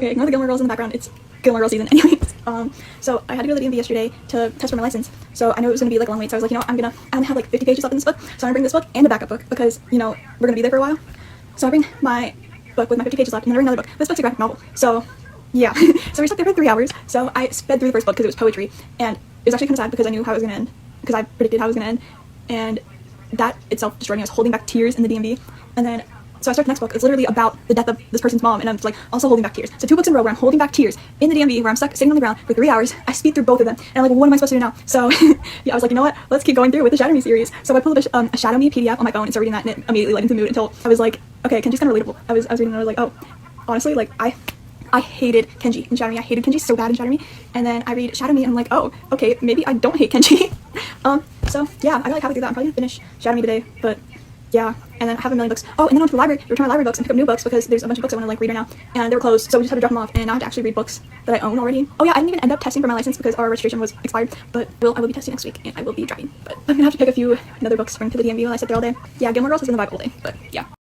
Okay, ignore the Gilmore Girls in the background. It's Gilmore Girls season anyways. So I had to go to the DMV yesterday to test for my license. So I knew it was going to be like a long wait. So I was like, you know, I only have like 50 pages left in this book. So I'm going to bring this book and a backup book because, you know, we're going to be there for a while. So I bring my book with my 50 pages left and then I bring another book. This book's a graphic novel. So yeah. So we stuck there for 3 hours. So I sped through the first book because it was poetry. And it was actually kind of sad because I knew how it was going to end. Because I predicted how it was going to end. And that itself destroyed me. I was holding back tears in the DMV. And then so I start the next book. It's literally about the death of this person's mom, and I'm like also holding back tears. So 2 books in a row where I'm holding back tears in the DMV, where I'm stuck sitting on the ground for 3 hours. I speed through both of them, and I'm like, well, what am I supposed to do now? So yeah, I was like, you know what? Let's keep going through with the Shadow Me series. So I pulled up a Shadow Me PDF on my phone and started reading that, and it immediately led into the mood until I was like, okay, Kenji's kind of relatable. I was reading and I was like, oh, honestly, like I hated Kenji in Shadow Me. I hated Kenji so bad in Shadow Me, and then I read Shadow Me and I'm like, oh, okay, maybe I don't hate Kenji. So yeah, I got like halfway through that. I'm probably gonna finish Shadow Me today, but yeah, and then I have a million books. Oh, and then I went to the library, return my library books and pick up new books because there's a bunch of books I want to like read right now, and they were closed, so we just had to drop them off, and now I have to actually read books that I own already. Oh yeah, I didn't even end up testing for my license because our registration was expired, but I will be testing next week, and I will be driving. But I'm gonna have to pick another books to bring to the DMV while I sit there all day. Yeah, Gilmore Girls has been the vibe all day, but yeah.